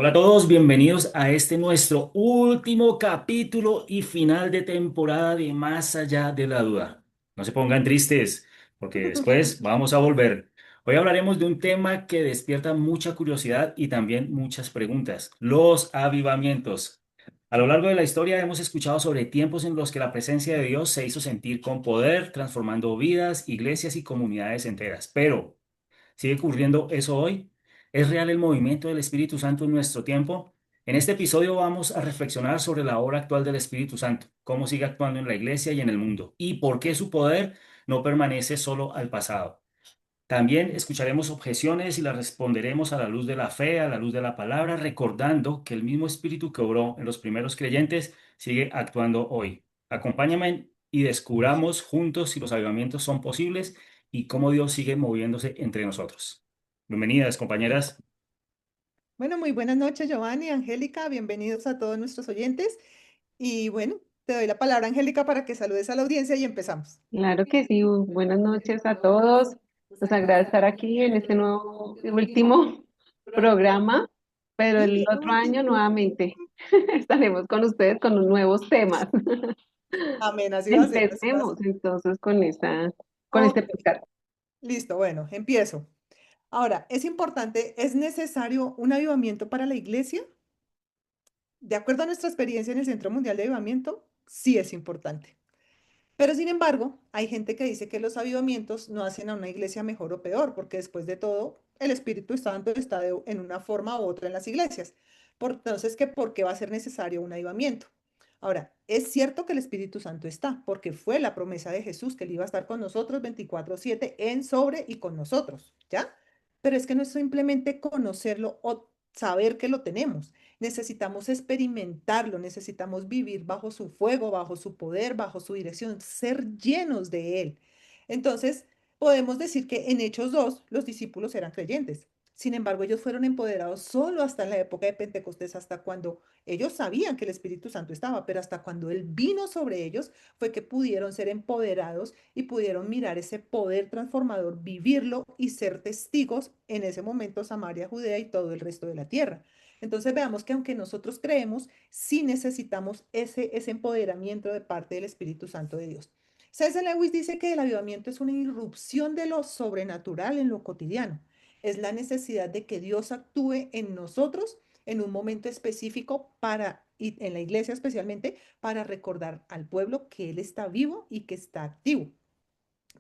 Hola a todos, bienvenidos a este nuestro último capítulo y final de temporada de Más allá de la duda. No se pongan tristes, porque después vamos a volver. Hoy hablaremos de un tema que despierta mucha curiosidad y también muchas preguntas, los avivamientos. A lo largo de la historia hemos escuchado sobre tiempos en los que la presencia de Dios se hizo sentir con poder, transformando vidas, iglesias y comunidades enteras. Pero ¿sigue ocurriendo eso hoy? ¿Es real el movimiento del Espíritu Santo en nuestro tiempo? En este episodio vamos a reflexionar sobre la obra actual del Espíritu Santo, cómo sigue actuando en la iglesia y en el mundo, y por qué su poder no permanece solo al pasado. También escucharemos objeciones y las responderemos a la luz de la fe, a la luz de la palabra, recordando que el mismo Espíritu que obró en los primeros creyentes sigue actuando hoy. Acompáñame y descubramos juntos si los avivamientos son posibles y cómo Dios sigue moviéndose entre nosotros. Bienvenidas, compañeras. Bueno, muy buenas noches, Giovanni, Angélica, bienvenidos a todos nuestros oyentes. Y bueno, te doy la palabra, Angélica, para que saludes a la audiencia y empezamos. Claro que sí, buenas noches a todos. Nos agrada estar aquí en este nuevo y último programa, pero Sí, el el otro año último. nuevamente estaremos con ustedes con nuevos temas. Amén, así va a ser, así va a ser. Empecemos entonces con este Ok, podcast. listo, bueno, empiezo. Ahora, es importante, ¿es necesario un avivamiento para la iglesia? De acuerdo a nuestra experiencia en el Centro Mundial de Avivamiento, sí es importante. Pero sin embargo, hay gente que dice que los avivamientos no hacen a una iglesia mejor o peor, porque después de todo, el Espíritu Santo está en una forma u otra en las iglesias. Entonces, ¿por qué va a ser necesario un avivamiento? Ahora, es cierto que el Espíritu Santo está, porque fue la promesa de Jesús que él iba a estar con nosotros 24/7 en sobre y con nosotros, ¿ya? Pero es que no es simplemente conocerlo o saber que lo tenemos. Necesitamos experimentarlo, necesitamos vivir bajo su fuego, bajo su poder, bajo su dirección, ser llenos de él. Entonces, podemos decir que en Hechos 2 los discípulos eran creyentes. Sin embargo, ellos fueron empoderados solo hasta en la época de Pentecostés, hasta cuando ellos sabían que el Espíritu Santo estaba, pero hasta cuando Él vino sobre ellos fue que pudieron ser empoderados y pudieron mirar ese poder transformador, vivirlo y ser testigos en ese momento Samaria, Judea y todo el resto de la tierra. Entonces veamos que aunque nosotros creemos, sí necesitamos ese empoderamiento de parte del Espíritu Santo de Dios. C.S. Lewis dice que el avivamiento es una irrupción de lo sobrenatural en lo cotidiano. Es la necesidad de que Dios actúe en nosotros en un momento específico y en la iglesia especialmente, para recordar al pueblo que Él está vivo y que está activo.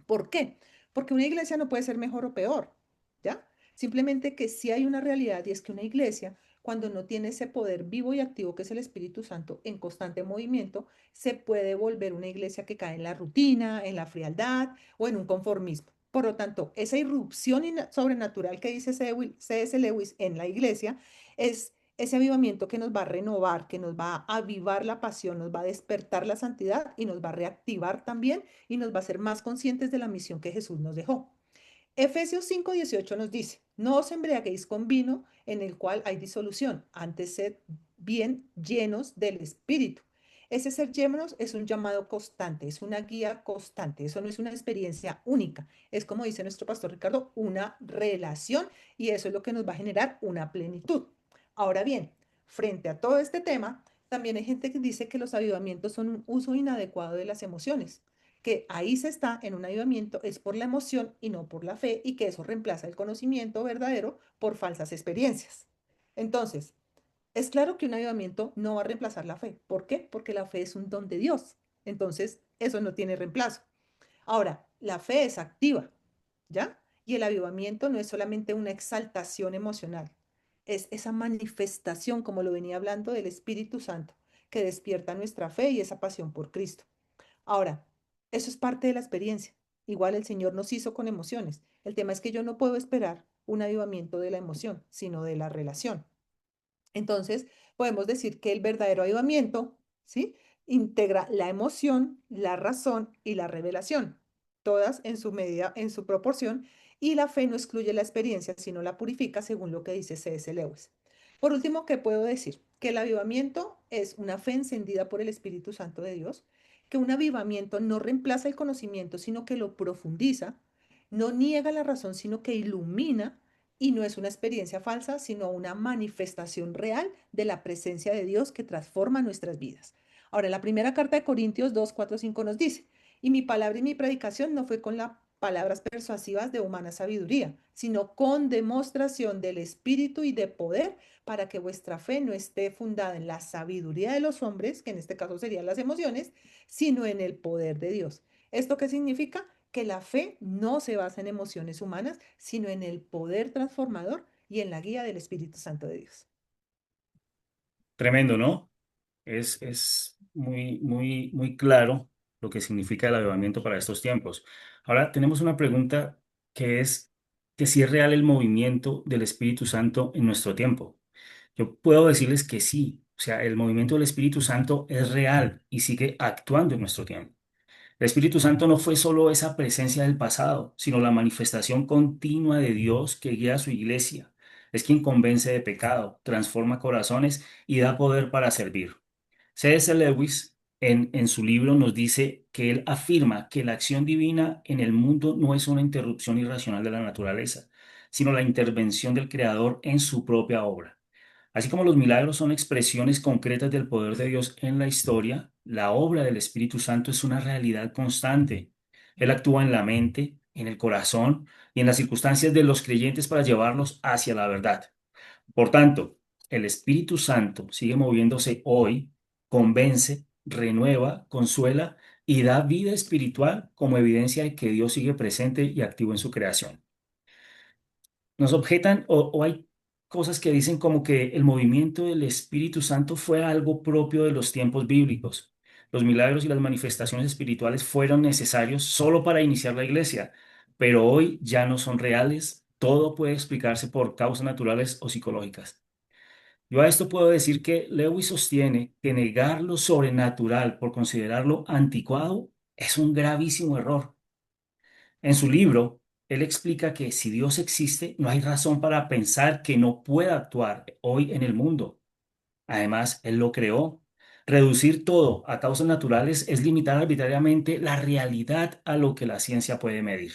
¿Por qué? Porque una iglesia no puede ser mejor o peor, ¿ya? Simplemente que sí hay una realidad y es que una iglesia, cuando no tiene ese poder vivo y activo que es el Espíritu Santo en constante movimiento, se puede volver una iglesia que cae en la rutina, en la frialdad o en un conformismo. Por lo tanto, esa irrupción sobrenatural que dice C.S. Lewis en la iglesia es ese avivamiento que nos va a renovar, que nos va a avivar la pasión, nos va a despertar la santidad y nos va a reactivar también y nos va a hacer más conscientes de la misión que Jesús nos dejó. Efesios 5:18 nos dice, no os embriaguéis con vino en el cual hay disolución, antes sed bien llenos del Espíritu. Ese ser llenos es un llamado constante, es una guía constante, eso no es una experiencia única, es como dice nuestro pastor Ricardo, una relación y eso es lo que nos va a generar una plenitud. Ahora bien, frente a todo este tema, también hay gente que dice que los avivamientos son un uso inadecuado de las emociones, que ahí se está en un avivamiento es por la emoción y no por la fe y que eso reemplaza el conocimiento verdadero por falsas experiencias. Entonces, es claro que un avivamiento no va a reemplazar la fe. ¿Por qué? Porque la fe es un don de Dios. Entonces, eso no tiene reemplazo. Ahora, la fe es activa, ¿ya? Y el avivamiento no es solamente una exaltación emocional, es esa manifestación, como lo venía hablando, del Espíritu Santo, que despierta nuestra fe y esa pasión por Cristo. Ahora, eso es parte de la experiencia. Igual el Señor nos hizo con emociones. El tema es que yo no puedo esperar un avivamiento de la emoción, sino de la relación. Entonces, podemos decir que el verdadero avivamiento, ¿sí? Integra la emoción, la razón y la revelación, todas en su medida, en su proporción, y la fe no excluye la experiencia, sino la purifica, según lo que dice C.S. Lewis. Por último, ¿qué puedo decir? Que el avivamiento es una fe encendida por el Espíritu Santo de Dios, que un avivamiento no reemplaza el conocimiento, sino que lo profundiza, no niega la razón, sino que ilumina y no es una experiencia falsa, sino una manifestación real de la presencia de Dios que transforma nuestras vidas. Ahora, la primera carta de Corintios 2, 4, 5 nos dice, y mi palabra y mi predicación no fue con las palabras persuasivas de humana sabiduría, sino con demostración del Espíritu y de poder, para que vuestra fe no esté fundada en la sabiduría de los hombres, que en este caso serían las emociones, sino en el poder de Dios. ¿Esto qué significa? Que la fe no se basa en emociones humanas, sino en el poder transformador y en la guía del Espíritu Santo de Dios. Tremendo, ¿no? Es muy, muy, muy claro lo que significa el avivamiento para estos tiempos. Ahora tenemos una pregunta que es que si es real el movimiento del Espíritu Santo en nuestro tiempo. Yo puedo decirles que sí, o sea, el movimiento del Espíritu Santo es real y sigue actuando en nuestro tiempo. El Espíritu Santo no fue solo esa presencia del pasado, sino la manifestación continua de Dios que guía a su iglesia. Es quien convence de pecado, transforma corazones y da poder para servir. C.S. Lewis en su libro nos dice que él afirma que la acción divina en el mundo no es una interrupción irracional de la naturaleza, sino la intervención del Creador en su propia obra. Así como los milagros son expresiones concretas del poder de Dios en la historia, la obra del Espíritu Santo es una realidad constante. Él actúa en la mente, en el corazón y en las circunstancias de los creyentes para llevarlos hacia la verdad. Por tanto, el Espíritu Santo sigue moviéndose hoy, convence, renueva, consuela y da vida espiritual como evidencia de que Dios sigue presente y activo en su creación. Nos objetan o hay cosas que dicen como que el movimiento del Espíritu Santo fue algo propio de los tiempos bíblicos. Los milagros y las manifestaciones espirituales fueron necesarios solo para iniciar la iglesia, pero hoy ya no son reales. Todo puede explicarse por causas naturales o psicológicas. Yo a esto puedo decir que Lewis sostiene que negar lo sobrenatural por considerarlo anticuado es un gravísimo error. En su libro, él explica que si Dios existe, no hay razón para pensar que no pueda actuar hoy en el mundo. Además, él lo creó. Reducir todo a causas naturales es limitar arbitrariamente la realidad a lo que la ciencia puede medir.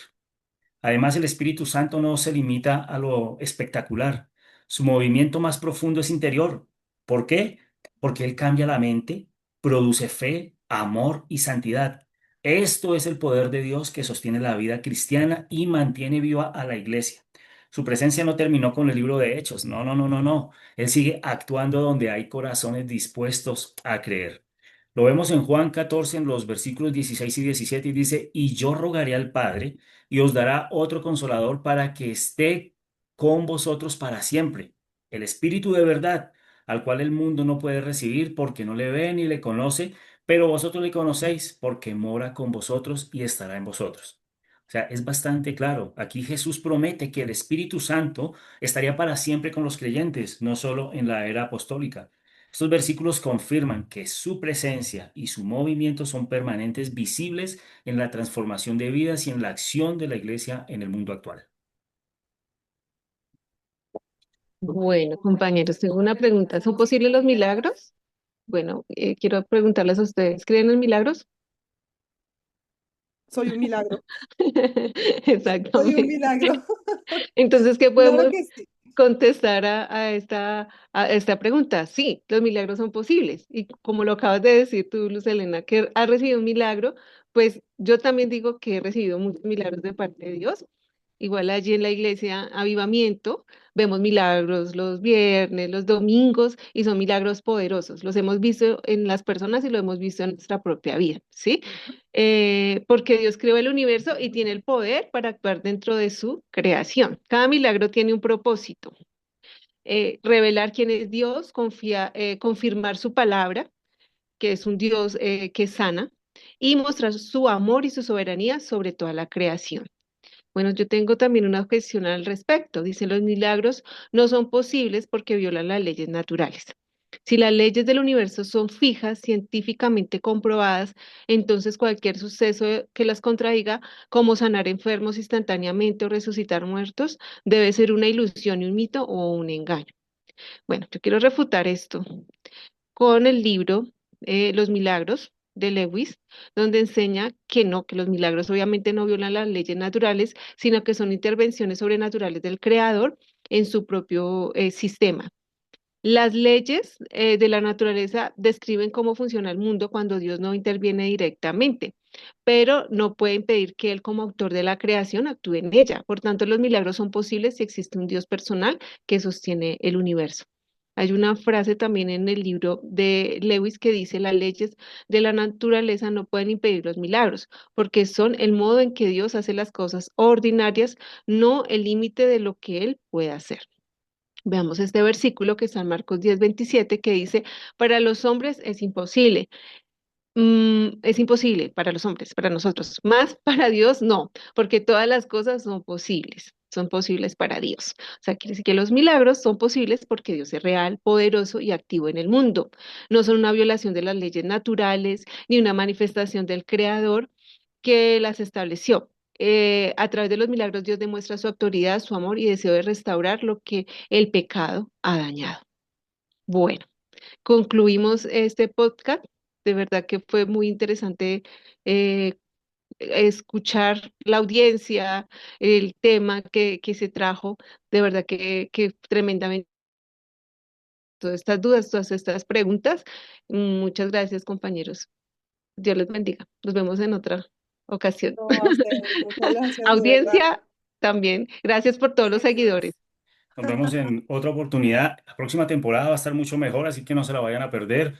Además, el Espíritu Santo no se limita a lo espectacular. Su movimiento más profundo es interior. ¿Por qué? Porque Él cambia la mente, produce fe, amor y santidad. Esto es el poder de Dios que sostiene la vida cristiana y mantiene viva a la iglesia. Su presencia no terminó con el libro de Hechos. No, no, no, no, no. Él sigue actuando donde hay corazones dispuestos a creer. Lo vemos en Juan 14, en los versículos 16 y 17, y dice, y yo rogaré al Padre y os dará otro consolador para que esté con vosotros para siempre, el Espíritu de verdad, al cual el mundo no puede recibir porque no le ve ni le conoce, pero vosotros le conocéis porque mora con vosotros y estará en vosotros. O sea, es bastante claro. Aquí Jesús promete que el Espíritu Santo estaría para siempre con los creyentes, no solo en la era apostólica. Estos versículos confirman que su presencia y su movimiento son permanentes, visibles en la transformación de vidas y en la acción de la iglesia en el mundo actual. Bueno, compañeros, tengo una pregunta. ¿Son posibles los milagros? Bueno, quiero preguntarles a ustedes, ¿creen en milagros? Soy un milagro, soy un Exactamente. milagro. Entonces, ¿qué Claro podemos que sí. contestar a esta pregunta? Sí, los milagros son posibles. Y como lo acabas de decir tú, Luz Helena, que has recibido un milagro, pues yo también digo que he recibido muchos milagros de parte de Dios. Igual allí en la iglesia Avivamiento vemos milagros los viernes, los domingos, y son milagros poderosos. Los hemos visto en las personas y lo hemos visto en nuestra propia vida, ¿sí? Porque Dios creó el universo y tiene el poder para actuar dentro de su creación. Cada milagro tiene un propósito. Revelar quién es Dios, confirmar su palabra, que es un Dios que sana, y mostrar su amor y su soberanía sobre toda la creación. Bueno, yo tengo también una objeción al respecto. Dicen los milagros no son posibles porque violan las leyes naturales. Si las leyes del universo son fijas, científicamente comprobadas, entonces cualquier suceso que las contradiga, como sanar enfermos instantáneamente o resucitar muertos, debe ser una ilusión y un mito o un engaño. Bueno, yo quiero refutar esto con el libro Los Milagros de Lewis, donde enseña que no, que los milagros obviamente no violan las leyes naturales, sino que son intervenciones sobrenaturales del Creador en su propio sistema. Las leyes de la naturaleza describen cómo funciona el mundo cuando Dios no interviene directamente, pero no puede impedir que Él como autor de la creación actúe en ella. Por tanto, los milagros son posibles si existe un Dios personal que sostiene el universo. Hay una frase también en el libro de Lewis que dice, las leyes de la naturaleza no pueden impedir los milagros, porque son el modo en que Dios hace las cosas ordinarias, no el límite de lo que Él puede hacer. Veamos este versículo que está en Marcos 10:27 que dice, para los hombres es imposible. Es imposible para los hombres, para nosotros, más para Dios no, porque todas las cosas son posibles para Dios. O sea, quiere decir que los milagros son posibles porque Dios es real, poderoso y activo en el mundo. No son una violación de las leyes naturales ni una manifestación del Creador que las estableció. A través de los milagros Dios demuestra su autoridad, su amor y deseo de restaurar lo que el pecado ha dañado. Bueno, concluimos este podcast. De verdad que fue muy interesante eh, escuchar la audiencia, el tema que se trajo. De verdad que tremendamente todas estas dudas, todas estas preguntas. Muchas gracias, compañeros. Dios les bendiga. Nos vemos en otra ocasión. No, a ustedes, muchas gracias, de verdad. Audiencia también. Gracias por todos los seguidores. Gracias. Nos vemos en otra oportunidad. La próxima temporada va a estar mucho mejor, así que no se la vayan a perder.